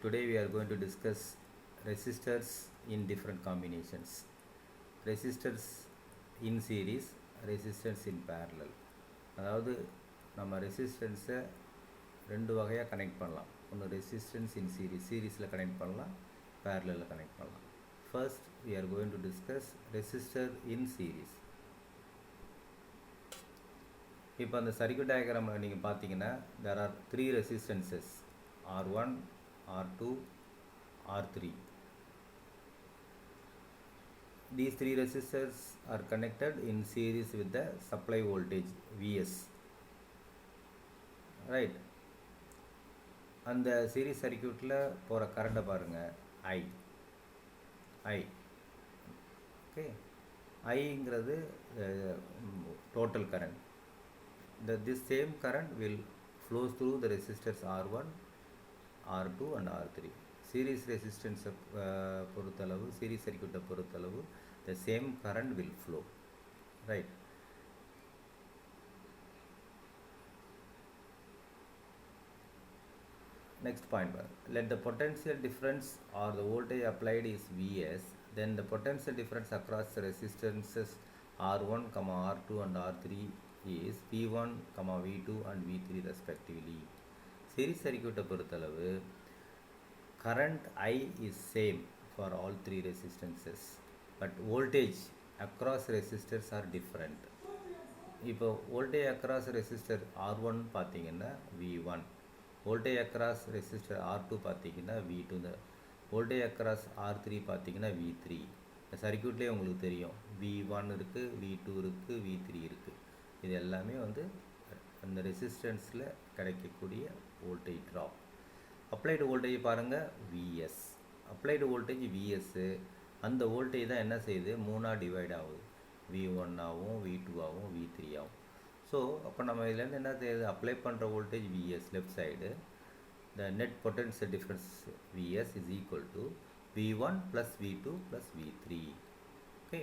Today we are going to discuss resistors in different combinations. Resistors in series, resistors in parallel. அதாவது நம்ம ரெசிஸ்டன்ஸை ரெண்டு வகையாக connect பண்ணலாம். ஒன்று ரெசிஸ்டன்ஸ் இன் சீரீஸில் கனெக்ட் பண்ணலாம், பேரலில் கனெக்ட் பண்ணலாம். First we are going to discuss resistor in series. இப்போ அந்த சர்க்யூட் டயக்ராம் நீங்கள் பார்த்தீங்கன்னா there are three resistances R1, R2, R3. These three resistors are connected in series with the supply voltage Vs. Right. அந்த series சர்க்யூட்டில் போகிற கரண்ட்டை பாருங்கள், I. Okay, ஐங்கிறது total current. This same current will flows through the resistors R1, R2 and R3. Series resistance பொறுத்தளவு, series circuit பொறுத்தளவு the same current will flow, right? Next point, let the potential difference or the voltage applied is Vs, then the potential difference across the resistances R1, R2 and R3 is V1, V2 and V3 respectively. Series circuit பொறுத்தளவு current I is same for all three resistances, but voltage across resistors are different. இப்போ voltage across resistor R1 பார்த்தீங்கன்னா V1, voltage across resistor R2 பார்த்தீங்கன்னா V2, voltage across R3 பார்த்தீங்கன்னா V3. இந்த சர்க்யூட்லேயே உங்களுக்கு தெரியும் V1 இருக்குது, V2 இருக்குது, V3 இருக்குது. இது எல்லாமே வந்து அந்த ரெசிஸ்டன்ஸில் கிடைக்கக்கூடிய வோல்டேஜ் ட்ராப். அப்ளைடு வோல்டேஜ் பாருங்கள், Vs. அப்ளைடு வோல்டேஜ் Vs, அந்த வோல்டேஜ் தான் என்ன செய்யுது, மூணாக டிவைட் ஆகுது. V1 ஆகும், V2 ஆகும், V3 ஆகும். ஸோ அப்போ நம்ம இதுலேருந்து என்ன செய்யுது, அப்ளை பண்ணுற voltage Vs left side, the net potential difference Vs is equal to V1 plus V2 plus V3. Okay,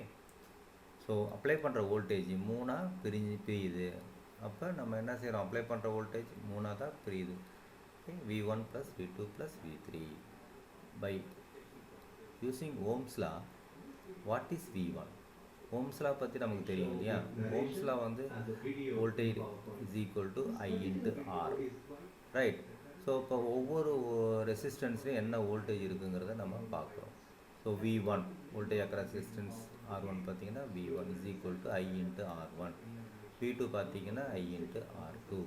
so apply பண்ணுற வோல்டேஜ் மூணாக பிரியுது. அப்போ நம்ம என்ன செய்கிறோம், அப்ளை பண்ணுற வோல்டேஜ் மூணாக தான் பிரியுது. Okay, V1 plus V2 plus V3 by using Ohm's law. What is V1? Ohm's law பற்றி நமக்கு தெரியும் இல்லையா? Ohm's law வந்து voltage is equal to I into R, right? So இப்போ ஒவ்வொரு ரெசிஸ்டன்ஸ்லையும் என்ன வோல்டேஜ் இருக்குங்கிறத நம்ம பார்க்குறோம். So V1 voltage across resistance R1 பார்த்தீங்கன்னா V1 is equal to I into R1, V2 பார்த்தீங்கன்னா I into R2,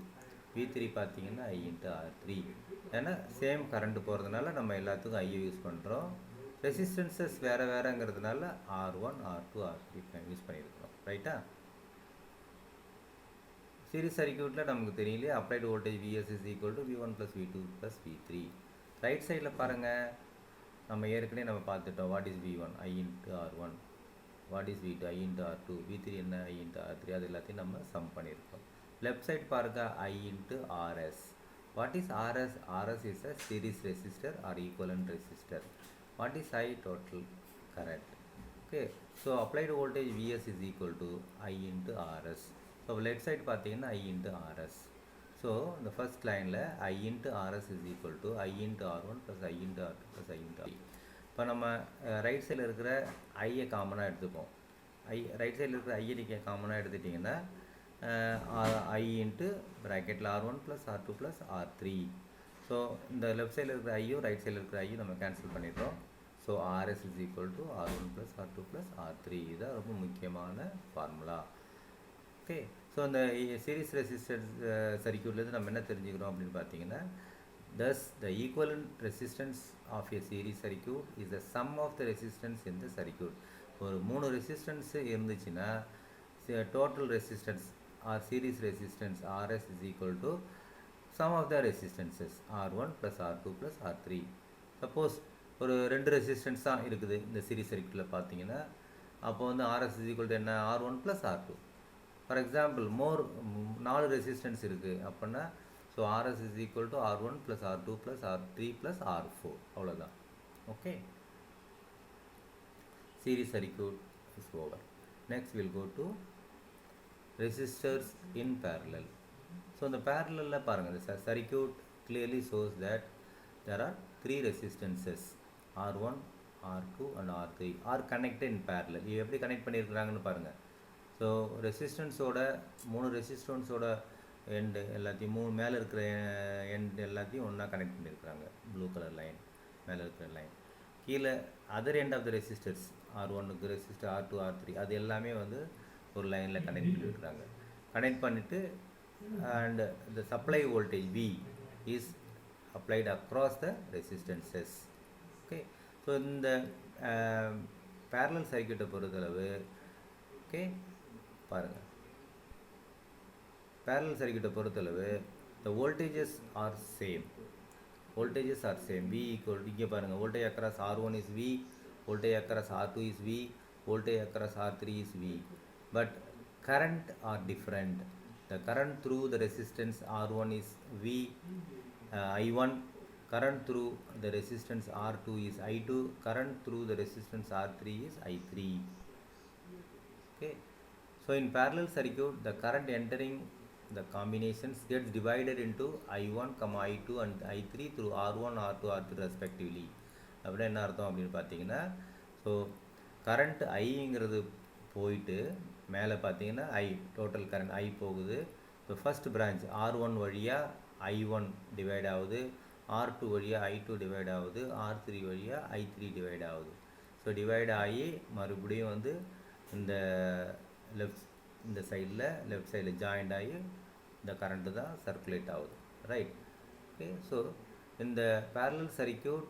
V3 பார்த்தீங்கன்னா I into R3. ஏன்னா சேம் கரண்ட் போகிறதுனால நம்ம எல்லாத்துக்கும் ஐ யூஸ் பண்ணுறோம். ரெசிஸ்டன்சஸ் வேறுங்கிறதுனால R1, R2, R3 யூஸ் பண்ணியிருக்கிறோம், ரைட்டா? சீரிஸ் சர்க்யூட்டில் நமக்கு தெரியலையே, applied voltage Vs is equal to V1 plus V2 plus V3. Right சைடில் பாருங்கள், நம்ம ஏற்கனவே நம்ம பார்த்துட்டோம். What is V1, I into R1, what is V2, I into R2, V3 என்ன, I into R3. அது எல்லாத்தையும் நம்ம சம் பண்ணியிருக்கோம். லெஃப்ட் சைட் பாருங்க, I into RS. What is RS? RS is a series resistor or equivalent resistor. What is I? Total current. Okay, so applied voltage Vs is equal to I into RS. So left side பார்த்தீங்கன்னா I into RS. So the first line I into RS is equal to I into R1 plus I into R2 plus I into R3. இப்போ நம்ம right சைடில் இருக்கிற ஐயை காமனாக எடுத்துப்போம். Right சைடில் இருக்கிற ஐயை நீங்கள் காமனாக எடுத்துட்டிங்கன்னா I into bracket R1 plus R2 plus R3. So இந்த லெஃப்ட் சைடில் இருக்கிற ஐயும் ரைட் சைடில் இருக்கிற ஐயும் நம்ம கேன்சல் பண்ணிடுறோம். So RS is equal to R1 plus R2 plus R3. இதுதான் ரொம்ப முக்கியமான ஃபார்முலா. ஓகே, ஸோ அந்த சீரிஸ் ரெசிஸ்டர் சர்க்யூட்லேருந்து நம்ம என்ன தெரிஞ்சுக்கிறோம் அப்படின்னு பார்த்தீங்கன்னா, thus the equivalent resistance of a series circuit is the sum of the resistance in the circuit. ஒரு 3 ரெசிஸ்டன்ஸ் இருந்துச்சுன்னா total resistance or series resistance Rs is equal to sum of the resistances R1 plus R2 plus R3. Suppose ஒரு 2 resistance தான் இருக்குது இந்த series சர்க்யூட்டில் பார்த்தீங்கன்னா, அப்போ வந்து Rs is equal to என்ன, R1 plus R2. For example 4 resistance இருக்குது அப்படின்னா, so Rs is equal to R1 plus R2 plus R3 plus R4. அவ்வளோதான். Okay, series circuit is over. Next will go to resistors in parallel. So the parallel பாருங்க, the circuit clearly shows that there are three resistances R1, R2 and R3 are connected in parallel. இது எப்படி connect பண்ணியிருக்கிறாங்கன்னு பாருங்கள். So ரெசிஸ்டன்ஸோட ரெசிஸ்டன்ஸோட end எல்லாத்தையும் மேலே இருக்கிற end எல்லாத்தையும் ஒன்றா connect பண்ணியிருக்கிறாங்க. ப்ளூ கலர் லைன் மேலே இருக்கிற லைன், கீழே other end of the resistors R1க்கு ரெசிஸ்டர் R2 R3 அது எல்லாமே வந்து ஒரு லைனில் கனெக்ட் பண்ணியிருக்கிறாங்க. கனெக்ட் பண்ணிவிட்டு and the supply voltage V is applied across the resistances. Okay, so in the parallel circuit பொறுத்தளவு okay பாருங்க, parallel circuit பொறுத்தளவு the voltages are same, V equal to, இங்கே பாருங்க, voltage across R1 is V, voltage across R2 is V, voltage across R3 is V, but current are different. The current through the resistance R1 is I1, current through the resistance R2 is I2, current through the resistance R3 is I3. Okay, so in parallel circuit the current entering the combinations gets divided into I1, I2 and I3 through R1, R2, R3 respectively. அப்படி என்ன அர்த்தம் அப்படின்னு பார்த்தீங்கன்னா, so current ஐங்கிறது போயிட்டு மேலே பார்த்தீங்கன்னா total current ஐ போகுது. So first branch R1 வழியாக I1 டிவைட் ஆகுது, R2 வழியாக I2 டிவைட் ஆகுது, R3 வழியாக I3 டிவைட் ஆகுது. ஸோ டிவைட் ஆகி மறுபடியும் வந்து இந்த சைடில் ஜாயிண்ட் ஆகி இந்த கரண்ட்டு தான் சர்க்குலேட் ஆகுது, ரைட்? ஓகே, ஸோ இந்த parallel circuit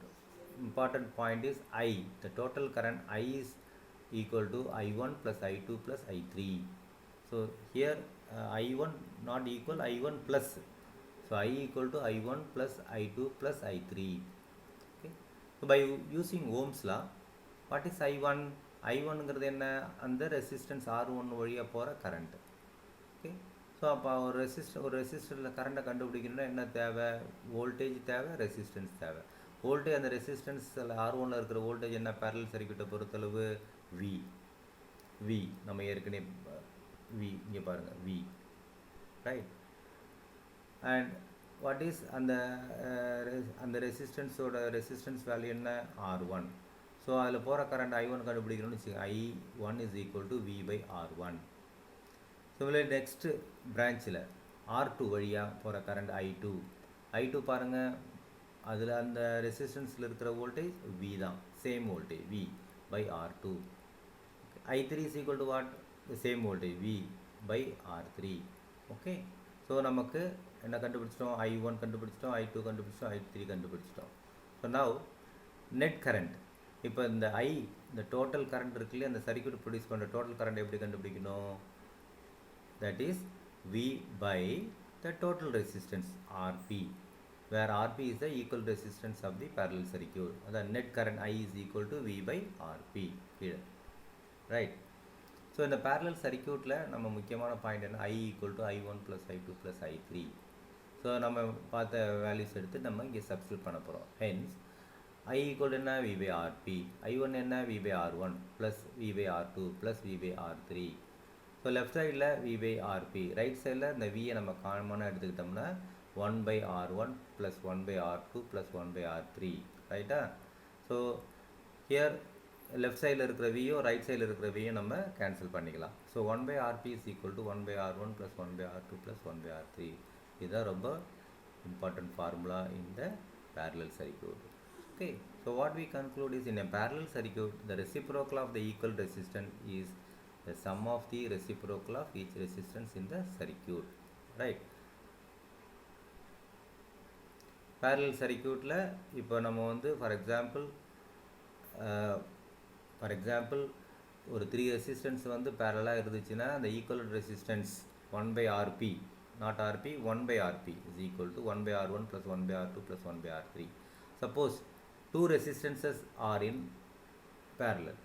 important point is I, the total current I is equal to I1 plus I2 plus I3. So here I1 not equal, I1 plus, so I equal to I1 plus I2 plus I3. Okay, so by using Ohm's law, what is I1? I1ங்கிறது என்ன? அந்த resistance R1 வழியாக போகிற current. Okay, so அப்போ ஒரு ரெசிஸ்டரில் கரண்ட்டை கண்டுபிடிக்கணும்னா என்ன தேவை? வோல்டேஜ் தேவை, ரெசிஸ்டன்ஸ் தேவை. வோல்டேஜ், அந்த ரெசிஸ்டன்ஸில் R1ல் இருக்கிற வோல்டேஜ் என்ன? பேரலல் சர்க்யூட்டை பொறுத்தளவு V நம்ம ஏற்கனவே V இங்கே பாருங்கள், V, right? And what is அந்த ரெசிஸ்டன்ஸ் வேல்யூ என்ன? R1. ஸோ அதில் போகிற கரண்ட் I1 கண்டுபிடிக்கணும்னு வச்சுக்கோங்க. I1 is equal to V by R1. Similar next பிரான்ச்சில் R2 வழியாக போகிற கரண்ட் I2 பாருங்கள், அதில் அந்த ரெசிஸ்டன்ஸில் இருக்கிற வோல்டேஜ் V தான், same voltage V by R2. I3 is equal to what? The same voltage V by R3. Okay, so நமக்கு என்ன கண்டுபிடிச்சிட்டோம்? I1 கண்டுபிடிச்சிட்டோம், I2 கண்டுபிடிச்சிட்டோம், I3 கண்டுபிடிச்சிட்டோம். ஸோ நவ் நெட் கரண்ட், இப்போ இந்த டோட்டல் கரண்ட் இருக்குல்லையே, அந்த சர்க்யூட் ப்ரொடியூஸ் பண்ணுற டோட்டல் கரண்ட் எப்படி கண்டுபிடிக்கணும்? That is V by the total resistance RP, where RP is the equal resistance of the parallel circuit. The net current I is equal to V by RP here, right? So இந்த parallel circuitல நம்ம முக்கியமான point என்ன? I equal to I1 plus I2 plus I3. So நம்ம பார்த்த values எடுத்து நம்ம இங்கே substitute பண்ண போகிறோம். ஹென்ஸ் I equal என்ன? V by RP. I1 என்ன? V by R1 plus V by R2 plus V by R3. So left சைடில் V by RP, ரைட் சைடில் இந்த Vயை நம்ம காமனாக எடுத்துக்கிட்டோம்னா 1 by R1 plus 1 by R2 plus 1 by R3, ரைட்டா? So here left சைடில் இருக்கிற வியும் ரைட் சைடில் இருக்கிற வியும் நம்ம கேன்சல் பண்ணிக்கலாம். So 1 by RP is equal to 1 by R1 plus 1 by R2 plus 1 by R3. இதுதான் ரொம்ப இம்பார்ட்டன்ட் ஃபார்முலா இந்த parallel circuit. Okay, so what we conclude is, in a parallel circuit, the reciprocal of the equal resistance is the sum of the reciprocal of each resistance in the circuit, right? parallel circuitல இப்போ நம்ம வந்து for example ஒரு 3 resistance வந்து பேரலாக இருந்துச்சுன்னா அந்த equal resistance 1 by RP, not RP, 1 by RP is equal to 1 by R1 plus 1 by R2 plus 1 by R3. Suppose 2 resistances are in parallel,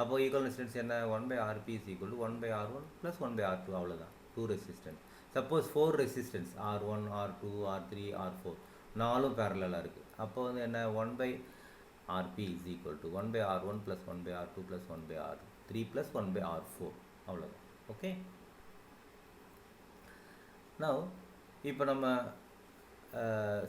அப்போ equal resistance என்ன? 1 by RP is equal to 1 by R1 plus 1 by R2, அவ்வளோதான், 2 resistance. Suppose 4 resistance R1, R2, R3, R4 நாலும் பேரலாக இருக்குது, அப்போ வந்து என்ன? 1 by RP is equal to 1 by R1 plus 1 by R2 plus 1 by R3 plus 1 by R4, அவ்வளோதான். Okay, now இப்போ நம்ம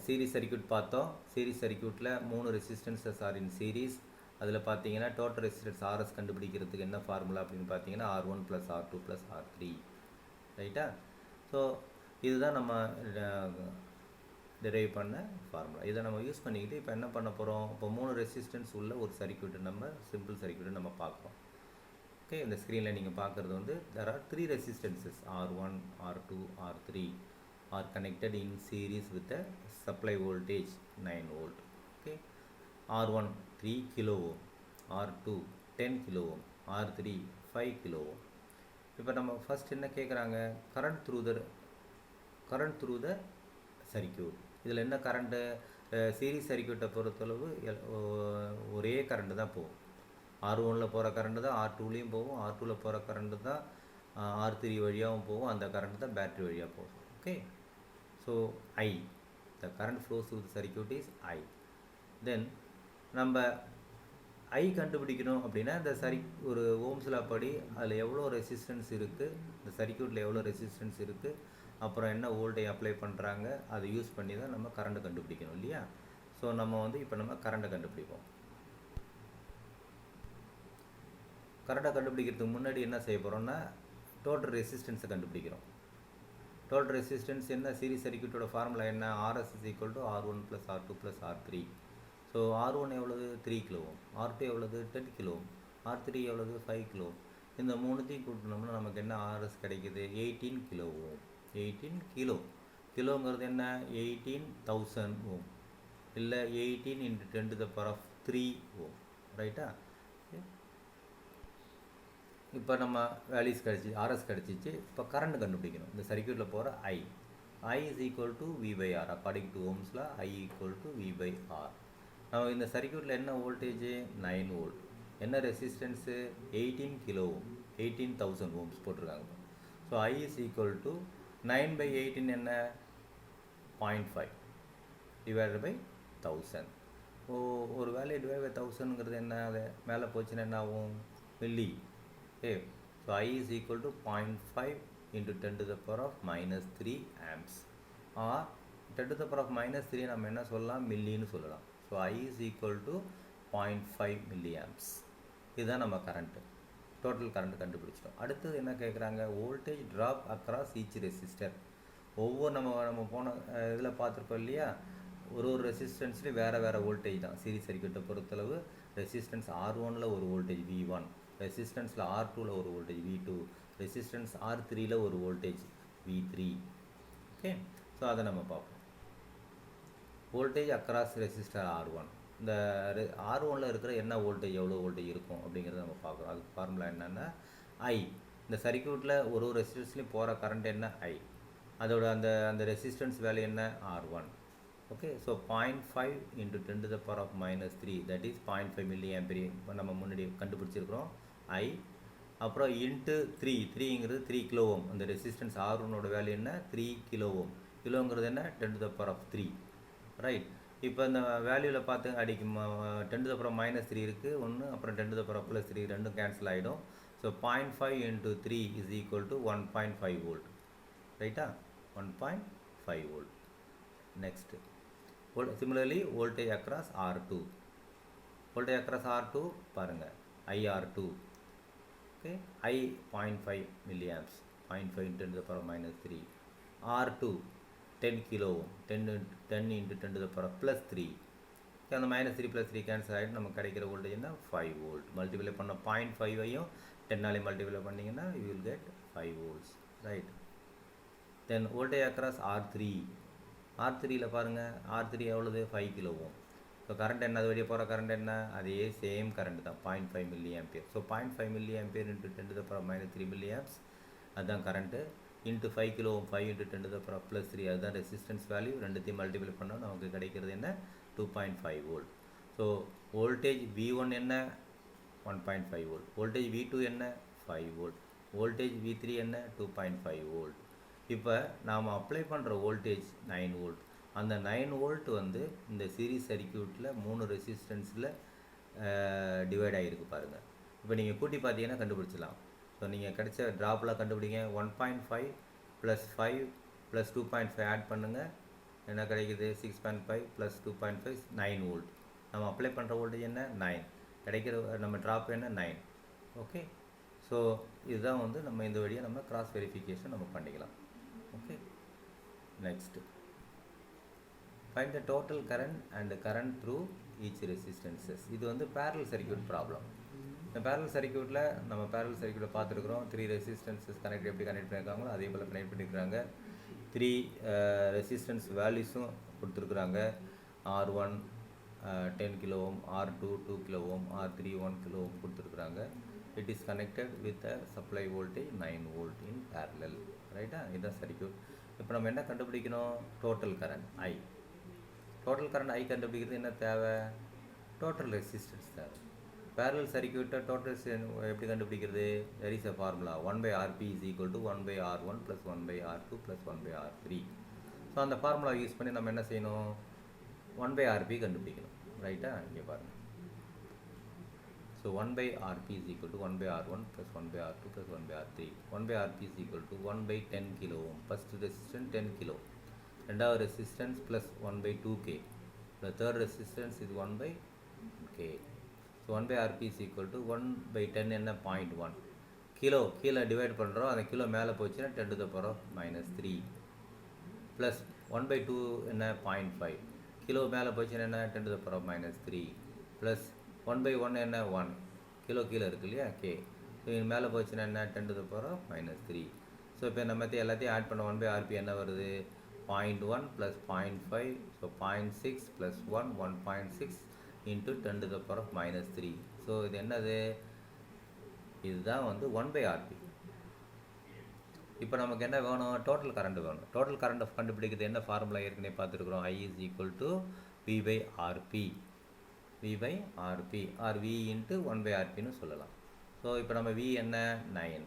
சீரிஸ் சர்க்யூட் பார்த்தோம். சீரிஸ் சர்க்யூட்டில் 3 ரெசிஸ்டன்சஸ் ஆர் இன் சீரிஸ். அதில் பார்த்தீங்கன்னா டோட்டல் ரெசிஸ்டன்ஸ் ஆர்எஸ் கண்டுபிடிக்கிறதுக்கு என்ன ஃபார்முலா அப்படின்னு பார்த்தீங்கன்னா R1 + R2 + R3. ரைட்டா? ஸோ இதுதான் நம்ம டிரைவ் பண்ண ஃபார்முலா. இதை நம்ம யூஸ் பண்ணிக்கிட்டு இப்போ என்ன பண்ண போகிறோம், இப்போ 3 ரெசிஸ்டன்ஸ் உள்ள ஒரு சர்க்யூட்டு நம்ம சிம்பிள் சர்க்யூட்டை நம்ம பார்க்குறோம். ஓகே, இந்த ஸ்க்ரீனில் நீங்கள் பார்க்குறது வந்து there are 3 resistances R1, R2, R3 are connected in series with a supply voltage 9 volt. Okay, R1 3 kilo ohm, R2 10 kilo ohm, R3 5 kilo ohm. இப்போ நம்ம ஃபர்ஸ்ட் என்ன கேட்குறாங்க, கரண்ட் த்ரூ த சர்க்யூட். இதில் என்ன கரண்ட்டு, சீரிஸ் சர்க்யூட்டை பொறுத்தளவு ஒரே current தான் போகும். R1ல் போகிற கரண்ட்டு தான் R2லேயும் போகும், R2வில் போகிற கரண்ட்டு தான் R3 வழியாகவும் போகும், அந்த கரண்ட்டு தான் பேட்ரி வழியாக போகும். Okay, so I, the current flows through the circuit is I. Then நம்ம I கண்டுபிடிக்கணும் அப்படின்னா இந்த ஒரு ஓம்ஸ்ல படி அதில் எவ்வளோ ரெசிஸ்டன்ஸ் இருக்குது, இந்த சர்க்யூட்டில் எவ்வளோ ரெசிஸ்டன்ஸ் இருக்குது, அப்புறம் என்ன வோல்டேஜ் அப்ளை பண்ணுறாங்க, அதை யூஸ் பண்ணி தான் நம்ம கரண்ட்டை கண்டுபிடிக்கணும் இல்லையா. ஸோ நம்ம வந்து இப்போ நம்ம கரண்ட்டை கண்டுபிடிப்போம். கரண்ட்டை கண்டுபிடிக்கிறதுக்கு முன்னாடி என்ன செய்ய போகிறோம்னா டோட்டல் ரெசிஸ்டன்ஸை கண்டுபிடிக்கிறோம். டோட்டல் ரெசிஸ்டன்ஸ் என்ன, சீரிஸ் சர்க்யூட்டோட ஃபார்முலா என்ன, RS = R1 + R2 + R3. So R1 எவ்வளவு 3 கிலோ ஓம், R2 எவ்வளவு 10 கிலோ ஓம், R3 எவ்வளவு 5 கிலோ ஓம். இந்த மூணுத்தையும் கூட்டினோம்னா நமக்கு என்ன RS கிடைக்குது, 18 கிலோ ஓம். 18 கிலோங்கிறது என்ன, 18,000 ஓம், இல்லை 18 × 10⁻³ ஓம். ரைட்டா? இப்போ நம்ம வேல்யூஸ் கிடச்சி, RS கிடச்சிச்சு. இப்போ கரண்ட் கண்டுபிடிக்கணும். இந்த சர்க்யூட்டில் போகிற I = V/R. According to Ohm's law I = V/R. நம்ம இந்த சர்க்யூட்டில் என்ன வோல்டேஜ் 9 வோல்ட், என்ன ரெசிஸ்டன்ஸு 18 கிலோ ஓம், 18,000 ஓம்ஸ் போட்டிருக்காங்க. ஸோ I = 9/18 என்ன 0.5 / 1000. ஒரு வேல்யூ / 1000ங்கிறது என்ன, அது மேலே போச்சுன்னா என்ன ஆகும், milli. Okay, so I is equal to 0.5 into 10⁻³ amps, or 10⁻³ நம்ம என்ன சொல்லலாம், மில்லின்னு சொல்லலாம். So I is equal to 0.5 milliamps. இதுதான் நம்ம கரண்ட்டு, டோட்டல் கரண்ட் கண்டுபிடிச்சிட்டோம். அடுத்தது என்ன கேட்குறாங்க, voltage drop across each resistor. ஒவ்வொரு நம்ம போன இதில் பார்த்துருக்கோம் இல்லையா, ஒரு ரெசிஸ்டன்ஸ்லேயும் வேறு வோல்டேஜ் தான். சீரிஸ் சர்க்யூட்டை பொறுத்தளவு ரெசிஸ்டன்ஸ் R1ல் ஒரு வோல்டேஜ் V1, ரெசிஸ்டன்ஸில் R2ல் ஒரு வோல்டேஜ் V2, ரெசிஸ்டன்ஸ் R3ல் ஒரு வோல்டேஜ் V3. ஓகே, ஸோ அதை நம்ம பார்ப்போம். வோல்டேஜ் அக்ராஸ் ரெசிஸ்டர் R1, இந்த R1ல் இருக்கிற என்ன வோல்டேஜ், எவ்வளோ வோல்டேஜ் இருக்கும் அப்படிங்கிறத நம்ம பார்க்குறோம். அதுக்கு ஃபார்முலா என்னென்னா I, இந்த சர்க்யூட்டில் ஒரு ரெசிஸ்டன்ஸ்லேயும் போகிற கரண்ட் என்ன I, அதோட அந்த ரெசிஸ்டன்ஸ் வேல்யூ என்ன R1. Okay, so 0.5 × 10⁻³ that is 0.5 mA. இப்போ நம்ம முன்னாடி கண்டுபிடிச்சிருக்கிறோம் I. அப்புறம் இன்ட்டு 3ங்கிறது 3 கிலோ ஓம், அந்த ரெசிஸ்டன்ஸ் R1ஓட வேல்யூ என்ன 3 கிலோ ஓம், கிலோங்கிறது என்ன 10⁻³ ரைட். இப்போ இந்த வேல்யூவில் பார்த்து அடிக்கும் 10⁻³ இருக்குது ஒன்று, அப்புறம் 10⁻+3 ரெண்டும் கேன்சல் ஆகிடும். So 0.5 × 3 = 1.5 volt. ரைட்டா, 1.5 volt. Next similarly voltage across R2. Voltage across R2 பாருங்கள், IR2. Okay, I 0.5 milliamps, 0.5 × 10⁻³ R2 10 kilo ohm, 10 × 10⁻+3. அந்த -3 +3 கேன்சல் ஆகிட்டு நமக்கு கிடைக்கிற வோல்டேஜ் என்ன 5 வோல்ட். மல்டிப்ளை பண்ண 0.5ஐயும் 10ஆலே மல்டிப்ளை பண்ணிங்கன்னா you will get 5 volts. Right. Then voltage across R3. R3யில் பாருங்கள், R3 எவ்வளவு 5 கிலோ ஓம். ஸோ கரண்ட் என்ன, அது வழியாக போகிற கரண்ட் என்ன, அதே சேம் கரண்ட் தான் 0.5 mA. ஸோ 0.5 mA × 10⁻³ milliamps அதுதான் கரண்ட்டு. இன்ட்டு 5 கிலோ ஓம், 5 × 10⁻+3 அதுதான் ரெசிஸ்டன்ஸ் வேல்யூ. ரெண்டுத்தையும் மல்டிபிள் பண்ணால் நமக்கு கிடைக்கிறது என்ன 2.5 வோல்ட். ஸோ வோல்டேஜ் V1 என்ன 1.5 வோல்ட், வோல்டேஜ் V2 என்ன 5 வோல்ட், வோல்டேஜ் V3 என்ன 2.5 வோல்ட். இப்போ நாம் அப்ளை பண்ணுற வோல்டேஜ் 9 வோல்ட். அந்த 9 வோல்ட் வந்து இந்த சீரிஸ் சர்க்யூட்டில் 3 ரெசிஸ்டன்ஸில் டிவைட் ஆகிருக்கு பாருங்கள். இப்போ நீங்கள் கூட்டி பார்த்தீங்கன்னா கண்டுபிடிச்சிடலாம். ஸோ நீங்கள் கிடைச்ச ட்ராப்லாம் கண்டுபிடிங்க. 1.5 + 5 + 2.5 ஆட் பண்ணுங்கள், என்ன கிடைக்குது 6.5 ப்ளஸ் 2.5 9 வோல்ட். நம்ம அப்ளை பண்ணுற வோல்டேஜ் என்ன 9, கிடைக்கிற நம்ம ட்ராப் என்ன 9. ஓகே, ஸோ இதுதான் வந்து நம்ம இந்த வழியாக நம்ம கிராஸ் வெரிஃபிகேஷன் நம்ம பண்ணிக்கலாம். Okay, next find the total current and current through each resistances. இது வந்து parallel circuit problem. இந்த parallel circuitல நம்ம parallel circuitல பார்த்துருக்குறோம். 3 resistances கனெக்ட் எப்படி கனெக்ட் பண்ணியிருக்காங்களோ அதே போல் கனெக்ட் பண்ணியிருக்கிறாங்க. 3 ரெசிஸ்டன்ஸ் வேல்யூஸும் கொடுத்துருக்குறாங்க. R1 10 kilo ohm, R2 2 kilo ohm, R3 1 kilo ohm கொடுத்துருக்குறாங்க. It is connected with a supply voltage 9 volt in parallel. ரைட்டா, இதுதான் சர்க்யூட். இப்போ நம்ம என்ன கண்டுபிடிக்கணும்? Total current I. Total current I கண்டுபிடிக்கிறது என்ன தேவை? டோட்டல் ரெசிஸ்டன்ஸ் தேவை. parallel சர்க்யூட்டை டோட்டல் எப்படி கண்டுபிடிக்கிறது? there is a formula 1/Rp is equal to 1/R1 plus 1/R2 plus 1/R3. So அந்த ஃபார்முலா யூஸ் பண்ணி நம்ம என்ன செய்யணும்? 1/Rp கண்டுபிடிக்கணும். ரைட்டா, இங்கே பாருங்கள். So 1/Rp is equal to 1/R1 plus 1/R2 plus 1/R3. 1/Rp is equal to 1/10 kilo ohm. First resistance 10 kilo. ரெண்டாவது resistance plus 1/2k. The third resistance is 1/k. So 1/Rp is equal to 1/10 என்ன 0.1 kilo. கீழே divide பண்ணுறோம், அந்த kilo மேலே போச்சுன்னா 10 to the power -3 plus 1/2 என்ன 0.5 kilo மேலே போச்சுன்னா என்ன 10 to the power -3 ப்ளஸ் 1/1 என்ன 1 கிலோ கீழே இருக்கு இல்லையா k. ஸோ இது மேலே போச்சுன்னா என்ன 10 to the power -3. ஸோ இப்போ நம்ம எல்லாத்தையும் ஆட் பண்ண 1/Rp என்ன வருது? 0.1 plus 0.5, so 0.6 plus 1, 1.6 into 10 to the power -3. So இது என்னது? இதுதான் வந்து 1/Rp. இப்போ நமக்கு என்ன வேணும்? டோட்டல் கரண்ட் வேணும். டோட்டல் கரண்ட் கண்டுபிடிக்கிறது என்ன ஃபார்முலா ஏற்கனவே பார்த்துருக்குறோம்? I is equal to V/Rp. V/Rp or V into 1/Rpன்னு சொல்லலாம். ஸோ இப்போ நம்ம V என்ன 9,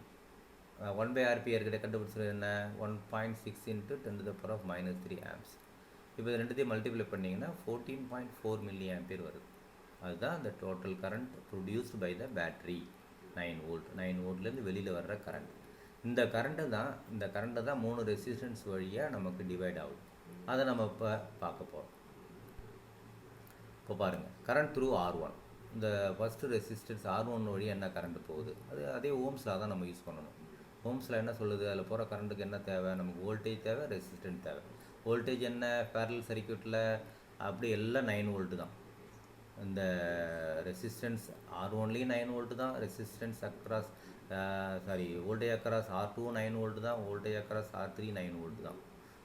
1/Rp ஏற்கனவே கண்டுபிடிச்சது என்ன 1.6 into 10 to the power -3 amps. இப்போ இது ரெண்டுத்தையும் மல்டிப்ளை பண்ணிங்கன்னா 14.4 மில்லி ஆம்பியர் வருது. அதுதான் அந்த total current produced by the battery 9 volt. 9 வோல்ட்லேருந்து வெளியில் வர்ற கரண்ட். இந்த கரண்ட்டு தான் 3 ரெசிஸ்டன்ஸ் வழியாக நமக்கு டிவைட் ஆகுது. அதை நம்ம இப்போ பார்க்க போகிறோம். இப்போ பாருங்கள், கரண்ட் த்ரூ R1. இந்த ஃபஸ்ட்டு ரெசிஸ்டன்ஸ் R1 வழியாக என்ன கரண்ட் போகுது? அதே ஓம்ஸில் தான் நம்ம யூஸ் பண்ணணும். ஓம்ஸில் என்ன சொல்லுது? அதில் போகிற கரண்ட்டுக்கு என்ன தேவை? நமக்கு வோல்டேஜ் தேவை, ரெசிஸ்டன்ஸ் தேவை. வோல்டேஜ் என்ன? பேரலல் சர்க்யூட்டில் அப்படி எல்லாம் 9 வோல்ட்டு தான். இந்த ரெசிஸ்டன்ஸ் R1லேயும் 9 வோல்ட்டு தான். Resistance across voltage across R2 9 volt தான். வோல்டேஜ் அக்ராஸ் R3 9 வோல்ட்டு தான்.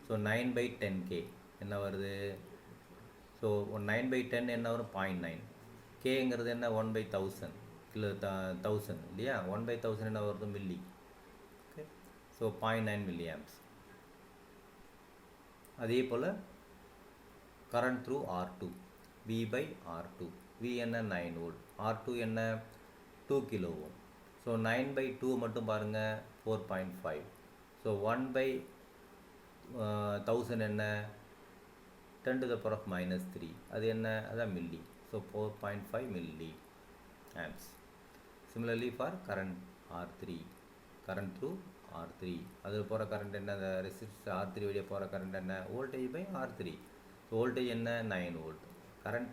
ஸோ 9/10k என்ன வருது? ஸோ 9/10 என்ன வரும்? 0.9. கேங்கிறது என்ன? 1/1000 கிலோ 1000 இல்லையா? 1/1000 என்ன வருது? Milli. Okay, so 0.9 milli amps. அதே போல் current through R2, V/R2. V என்ன 9 வோல்ட், R2 என்ன 2 கிலோ ஓம். ஸோ 9/2 மட்டும் பாருங்கள் 4.5. ஸோ 1/1000 என்ன 10 to the power -3. அது என்ன? அதான் milli. So 4.5 milli amps. Similarly for current R3, current through R3. அதில் போகிற கரண்ட் என்ன? அந்த ரெசிஸ்டன்ஸ் R3 வழியாக போகிற கரண்ட் என்ன? வோல்டேஜ்/R3. வோல்டேஜ் என்ன? 9 வோல்ட். கரண்ட்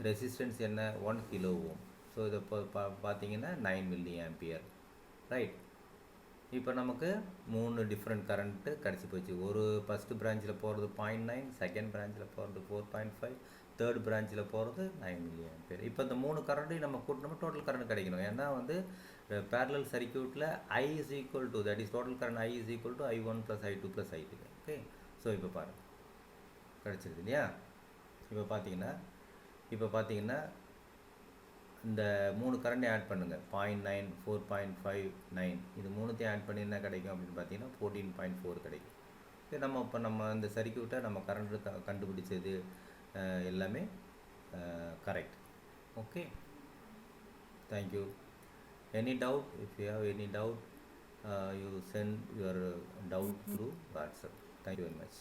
ரெசிஸ்டன்ஸ் என்ன? 1 கிலோ ஓம். ஸோ இதை பார்த்தீங்கன்னா 9 மில்லி ஆம்பியர். ரைட். இப்போ நமக்கு 3 டிஃப்ரெண்ட் கரண்ட்டு கிடச்சி போச்சு. ஒரு ஃபஸ்ட்டு பிரான்ச்சில் போகிறது 0.9, செகண்ட் பிரான்ச்சில் போகிறது 4.5, தேர்ட் பிரான்ச்சில் போகிறது 9 மில்லி ஆம்பியர். இப்போ இந்த 3 கரண்ட்டையும் நம்ம கூட்டினோம்னா டோட்டல் கரண்ட் கிடைக்கணும். ஏன்னா வந்து பேரலல் சர்க்யூட்டில் I is equal to, that is total current I is equal to I1 plus I2 plus I3. Okay, so இப்போ பாருங்கள் கிடச்சிருது இல்லையா? இப்போ பார்த்தீங்கன்னா இந்த 3 கரண்ட்டையும் ஆட் பண்ணுங்கள். 0.9, 4.5, 9 இது 3த்தையும் ஆட் பண்ணி என்ன கிடைக்கும் அப்படின்னு பார்த்தீங்கன்னா 14.4 கிடைக்கும். சரி, நம்ம இந்த சர்க்யூட்டை நம்ம கரண்ட்டு கண்டுபிடிச்சது எல்லாமே correct. Okay, thank you. Any doubt? If you have any doubt, you send your doubt through WhatsApp. Thank you very much.